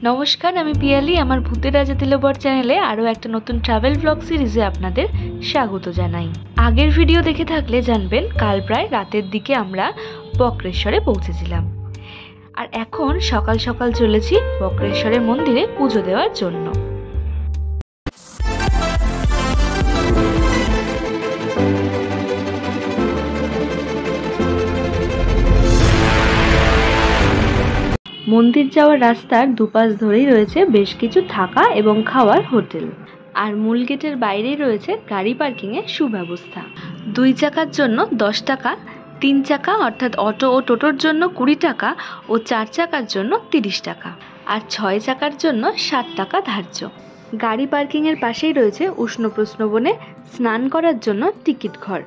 নমস্কার, আমি পিয়ালি। আমার ভূতের রাজা তিলবর চ্যানেলে আরও একটা নতুন ট্রাভেল ব্লগ সিরিজে আপনাদের স্বাগত জানাই। আগের ভিডিও দেখে থাকলে জানবেন কাল প্রায় রাতের দিকে আমরা বক্রেশ্বরে পৌঁছেছিলাম, আর এখন সকাল সকাল চলেছি বক্রেশ্বরের মন্দিরে পুজো দেওয়ার জন্য। মন্দির যাওয়ার রাস্তার দুপাশ ধরেই রয়েছে বেশ কিছু থাকা এবং খাওয়ার হোটেল, আর মূল গেটের বাইরেই রয়েছে গাড়ি পার্কিংয়ের সুব্যবস্থা। 2 চাকার জন্য 10 টাকা, 3 চাকা অর্থাৎ অটো ও টোটোর জন্য 20 টাকা ও 4 চাকার জন্য 30 টাকা, আর 6 চাকার জন্য 60 টাকা ধার্য। গাড়ি পার্কিংয়ের পাশেই রয়েছে উষ্ণ প্রস্রবণে স্নান করার জন্য টিকিট ঘর।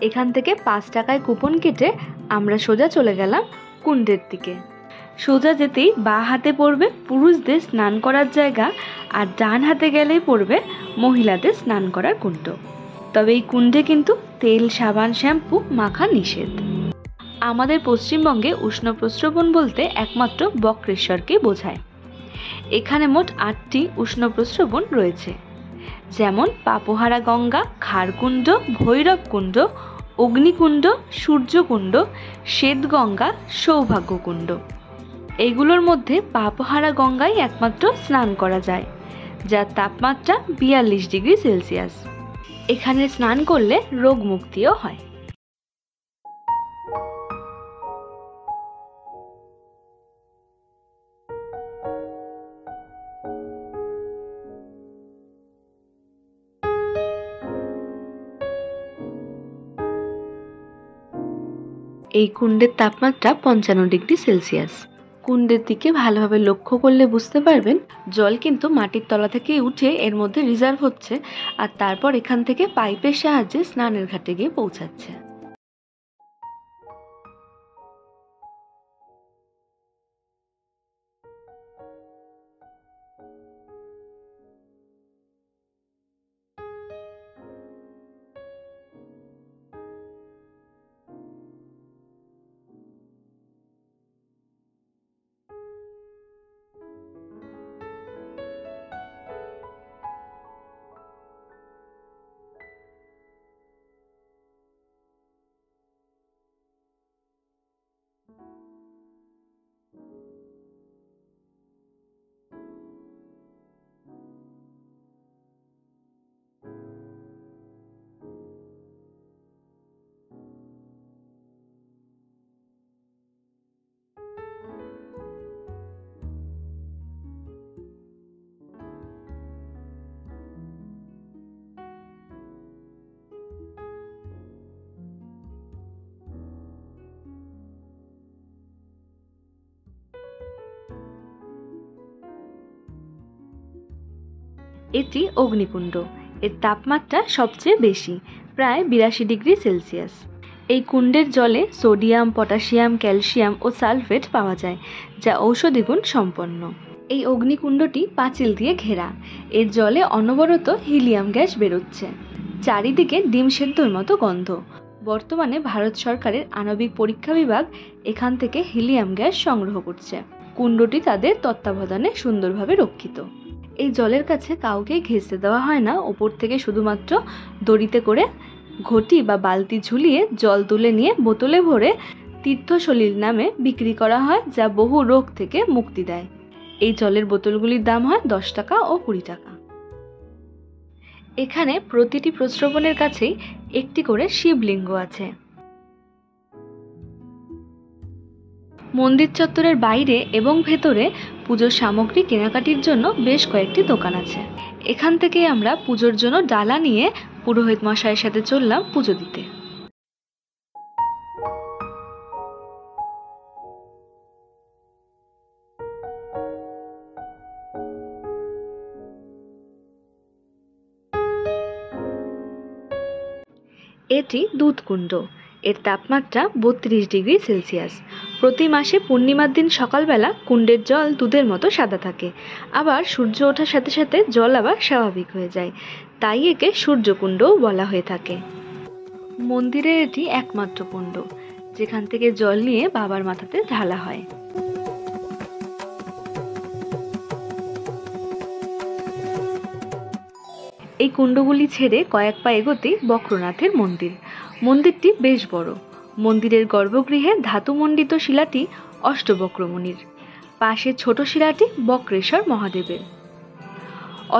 এখান থেকে 5 টাকায় কুপন কেটে আমরা সোজা চলে গেলাম কুণ্ডের দিকে। সোজা যেতেই বাঁ হাতে পড়বে পুরুষদের স্নান করার জায়গা, আর ডান হাতে গেলেই পড়বে মহিলাদের স্নান করার কুণ্ড। তবে এই কুণ্ডে কিন্তু তেল, সাবান, শ্যাম্পু মাখা নিষেধ। আমাদের পশ্চিমবঙ্গে উষ্ণ প্রস্রবণ বলতে একমাত্র বক্রেশ্বরকে বোঝায়। এখানে মোট 8টি উষ্ণ প্রস্রবণ রয়েছে, যেমন পাপহারা গঙ্গা, খারকুণ্ড, ভৈরবকুণ্ড, অগ্নিকুণ্ড, সূর্যকুণ্ড, শ্বেতগঙ্গা, সৌভাগ্যকুণ্ড। এইগুলোর মধ্যে পাপহারা গঙ্গায় একমাত্র স্নান করা যায়, যার তাপমাত্রা 42 ডিগ্রি সেলসিয়াস। এখানে স্নান করলে রোগ মুক্তিও হয়। এই কুণ্ডের তাপমাত্রা 55 ডিগ্রি সেলসিয়াস। কুণ্ডের দিকে ভালোভাবে লক্ষ্য করলে বুঝতে পারবেন জল কিন্তু মাটির তলা থেকে উঠে এর মধ্যে রিজার্ভ হচ্ছে, আর তারপর এখান থেকে পাইপের সাহায্যে স্নানের ঘাটে গিয়ে পৌঁছাচ্ছে। এটি অগ্নিকুণ্ড। এর তাপমাত্রা সবচেয়ে বেশি, প্রায় 82 ডিগ্রি সেলসিয়াস। এই কুণ্ডের জলে সোডিয়াম, পটাশিয়াম, ক্যালসিয়াম ও সালফেট পাওয়া যায়, যা ঔষধি গুণ সম্পন্ন। এই অগ্নিকুণ্ডটি পাঁচিল দিয়ে ঘেরা। এর জলে অনবরত হিলিয়াম গ্যাস বেরোচ্ছে। চারিদিকে ডিম সেদ্ধর মতো গন্ধ। বর্তমানে ভারত সরকারের আণবিক পরীক্ষা বিভাগ এখান থেকে হিলিয়াম গ্যাস সংগ্রহ করছে। কুণ্ডটি তাদের তত্ত্বাবধানে সুন্দরভাবে রক্ষিত। এই জলের কাছে কাউকেই ঘেঁষতে দেওয়া হয় না। ওপর থেকে শুধুমাত্র দড়িতে করে ঘটি বা বালতি ঝুলিয়ে জল তুলে নিয়ে বোতলে ভরে তীর্থসলিল নামে বিক্রি করা হয়, যা বহু রোগ থেকে মুক্তি দেয়। এই জলের বোতলগুলির দাম হয় 10 টাকা ও 20 টাকা। এখানে প্রতিটি প্রস্রবণের কাছেই একটি করে শিবলিঙ্গ আছে। মন্দির চত্বরের বাইরে এবং ভেতরে পুজোর সামগ্রী কেনাকাটির জন্য বেশ কয়েকটি দোকান আছে। এখান থেকে আমরা পুজোর জন্য ডালা নিয়ে পুরোহিত মশাইয়ের সাথে চললাম পুজো দিতে। এটি দুধকুণ্ড। এর তাপমাত্রা 32 ডিগ্রি সেলসিয়াস। প্রতি মাসে পূর্ণিমার দিন সকালবেলা কুণ্ডের জল দুধের মতো সাদা থাকে, আবার সূর্য ওঠার সাথে সাথে জল আবার স্বাভাবিক হয়ে যায়, তাই একে সূর্যকুণ্ডও বলা হয়ে থাকে। মন্দিরের এটি একমাত্র কুণ্ড, যেখান থেকে জল নিয়ে বাবার মাথাতে ঢালা হয়। এই কুণ্ডগুলি ছেড়ে কয়েক পা এগোতেই বক্রনাথের মন্দির। মন্দিরটি বেশ বড়। মন্দিরের গর্ভগৃহে ধাতুমণ্ডিত শিলাটি অষ্টবক্রমুনির, পাশে ছোট শিলাটি বক্রেশ্বর মহাদেবের।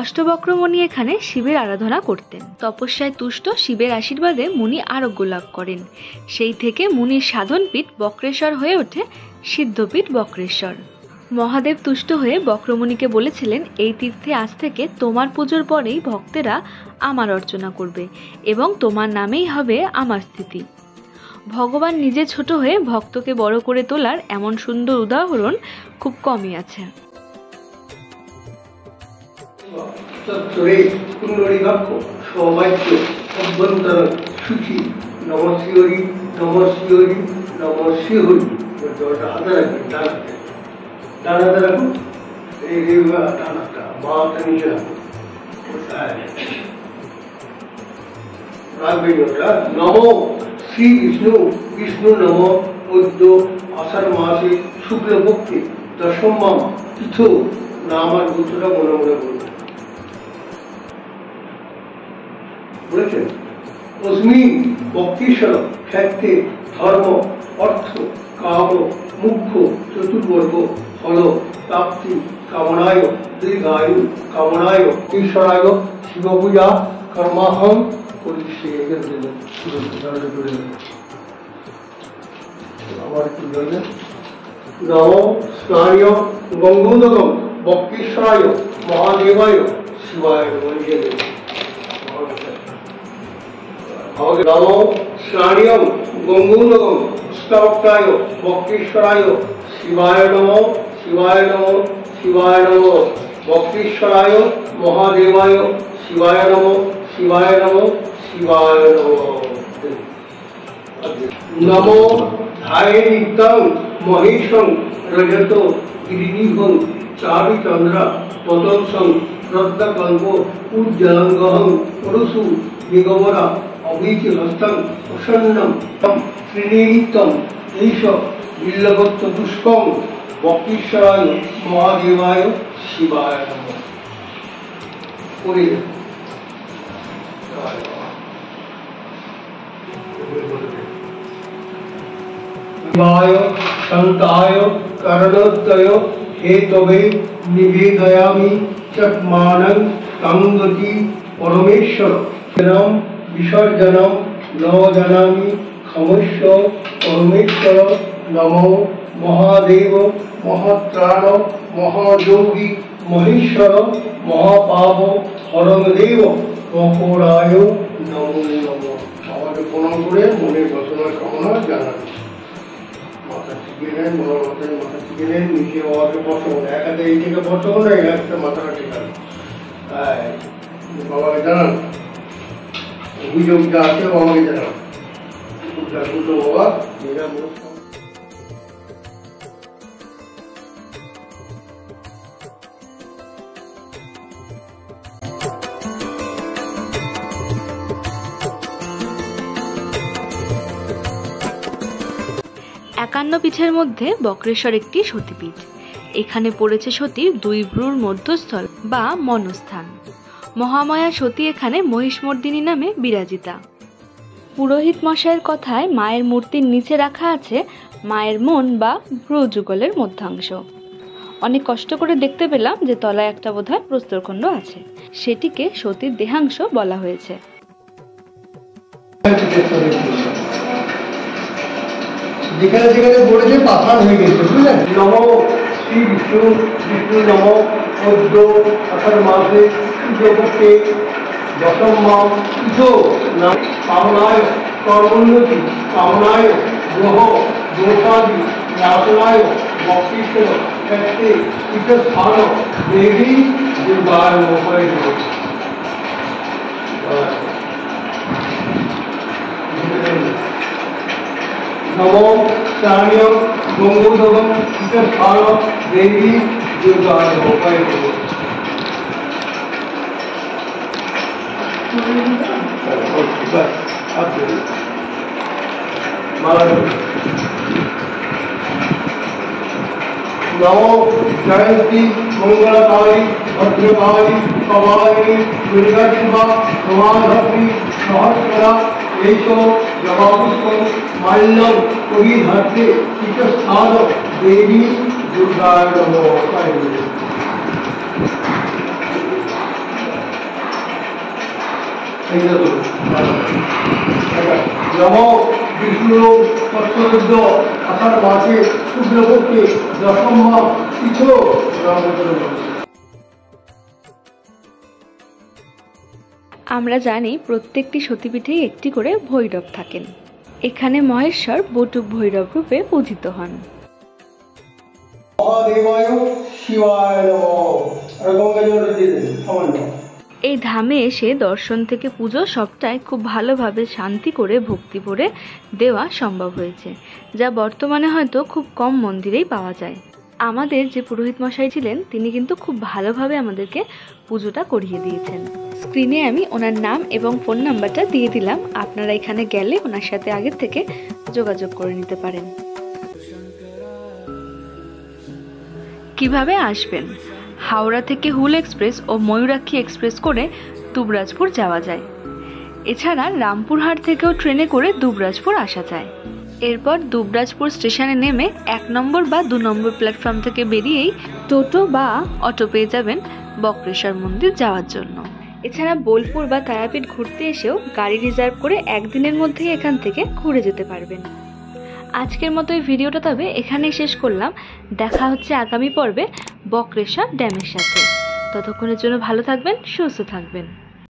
অষ্টবক্রমণি এখানে শিবের আরাধনা করতেন। তপস্যায় তুষ্ট শিবের আশীর্বাদে মুনি আরোগ্য লাভ করেন। সেই থেকে মুনির সাধনপীঠ বক্রেশ্বর হয়ে ওঠে সিদ্ধপীঠ বক্রেশ্বর। মহাদেব তুষ্ট হয়ে বক্রমুনিকে বলেছিলেন, এই তীর্থে আজ থেকে তোমার পুজোর পরেই ভক্তেরা আমার অর্চনা করবে এবং তোমার নামেই হবে আমার স্থিতি। ভগবান নিজে ছোট হয়ে ভক্তকে বড় করে তোলার এমন সুন্দর উদাহরণ খুব কমই আছে। নমো শ্রী বিষ্ণু বিষ্ণু নম পদ্য আষাঢ় মাসে শুক্লপক্ষে দশম তিথ না। আমার গোত্রটা মনে মনে বলেছেন। অস্মিন বক্রেশ্বর ক্ষেত্রে ধর্ম অর্থ কাম মুখ্য চতুর্বর্গ ফল প্রাপ্তি কামনায় দীর্ঘায়ু কামনায় ঈশ্বরায় শিব পূজা কর্মাহম করিষ্যে। নম স্নানীয় গঙ্গোদকম বক্রেশ্বরায় মহাদেবায় শিবায় নম স্নানীয় গঙ্গোদকম স্তবক্তায় বক্রেশ্বরায় শিবায় নম শিবায় নম শিবায় নম বক্রেশ্বরায় মহাদেবায় শিবায় নম শিবায় নম শিবায় নম। নমো ধায়ে নিত্যং মহেশং রজত গিরিনিভং চাবি চন্দ্রা পদংসং রত্নকল্প উজ্জ্বলঙ্গহং পরশু দিগবরা অভীতি হস্তং প্রসন্নম শ্রীনিত্যম এইষ বিল্লবত্ত পুষ্পং বক্রেশ্বরায় মহাদেবায় শিবায় নমঃ। शिवाय शंकाय करणोदय हेतवे निवेदयामि चक्मानं तंगति परमेश्वर विसर्जनम न जानामि क्षमस्व परमेश्वर। नमो महादेव महात्राण महायोगी महेश्वर महापाप हरमदेव मकोराय नमो नमः। আমাকে প্রণাম করে মনের বাসনা কামনা জানাবি। মাথা টিকে নেন, মাথা টিকে নেন, নিচে বাবাকে বসাবো না, এক হাতে এই থেকে বসাবো না, এক হাতে মাথাটা টেকাবো। বাবাকে জানান, অভিযোগ যা আছে বাবাকে জানান। বাবা একান্ন পীঠের মধ্যে বক্রেশ্বর একটি সতীপীঠ। এখানে পড়েছে সতীর দুই ভ্রুর মধ্যস্থল বা মনস্থান। মহামায়া সতী এখানে মহিষমর্দিনী নামে বিরাজিতা। পুরোহিত মশাইয়ের কথায় মায়ের মূর্তির নিচে রাখা আছে মায়ের মন বা ভ্রুযুগলের মধ্যাংশ। অনেক কষ্ট করে দেখতে পেলাম যে তলায় একটা বোধহয় প্রস্তরখণ্ড আছে, সেটিকে সতীর দেহাংশ বলা হয়েছে। যেখানে যেখানে পড়েছে পাথর হয়ে গেছে, বুঝলেন। নম শ্রী বিষ্ণু বিষ্ণু নম পদ্য আষাঢ় মাসে শুক্লপক্ষে দশম তিথ নাম কামনায় কর্মোন্নতি কামনায় গ্রহ দোষাদি নাশনায় বক্রেশ্বর ক্ষেত্রে তীর্থস্থান দেবী দুর্গায় মোহায়। নমো স্নানীয় গঙ্গোদকম তীর্থস্থান দেবী দুর্গায় মোহায়। নমো জয়ন্তী মঙ্গলকালী ভদ্রকালী কপালিনী দুর্গা শিবা প্রমাধত্রী সহস্রা এইস জবাপুষ্প মাল্যম পরিধার্যে চিত্তস্থান দেবী দুর্গায় নমঃ। নমো বিষ্ণু তৎসবিদ্য আষাঢ় মাসে শুক্লপক্ষে দশম তিথ আমরা জানি প্রত্যেকটি সতীপীঠেই একটি করে ভৈরব থাকেন। এখানে মহেশ্বর বটুক ভৈরব রূপে পূজিত হন। মহাদেবায় শিবায় নমঃ। আর গঙ্গা জল দিয়ে দেন সামান্য। এই ধামে এসে দর্শন থেকে পুজো সবটাই খুব ভালোভাবে শান্তি করে ভক্তি ভরে দেওয়া সম্ভব হয়েছে, যা বর্তমানে হয়তো খুব কম মন্দিরেই পাওয়া যায়। আমাদের যে পুরোহিত মশাই ছিলেন তিনি কিন্তু খুব ভালোভাবে আমাদেরকে পুজোটা করিয়ে দিয়েছেন। স্ক্রিনে আমি ওনার নাম এবং ফোন নাম্বারটা দিয়ে দিলাম, আপনারা এখানে গেলে ওনার সাথে আগের থেকে যোগাযোগ করে নিতে পারেন। কিভাবে আসবেন? হাওড়া থেকে হুল এক্সপ্রেস ও ময়ূরাক্ষী এক্সপ্রেস করে দুবরাজপুর যাওয়া যায়। এছাড়া রামপুরহাট থেকেও ট্রেনে করে দুবরাজপুর আসা যায়। এরপর দুবরাজপুর স্টেশনে নেমে 1 নম্বর বা 2 নম্বর প্ল্যাটফর্ম থেকে বেরিয়েই টোটো বা অটো পেয়ে যাবেন বক্রেশ্বর মন্দির যাওয়ার জন্য। এছাড়া বোলপুর বা তারাপীঠ ঘুরতে এসেও গাড়ি রিজার্ভ করে একদিনের মধ্যেই এখান থেকে ঘুরে যেতে পারবেন। আজকের মতো এই ভিডিওটা তবে এখানেই শেষ করলাম। দেখা হচ্ছে আগামী পর্বে বক্রেশ্বর ড্যামের সাথে। ততক্ষণের জন্য ভালো থাকবেন, সুস্থ থাকবেন।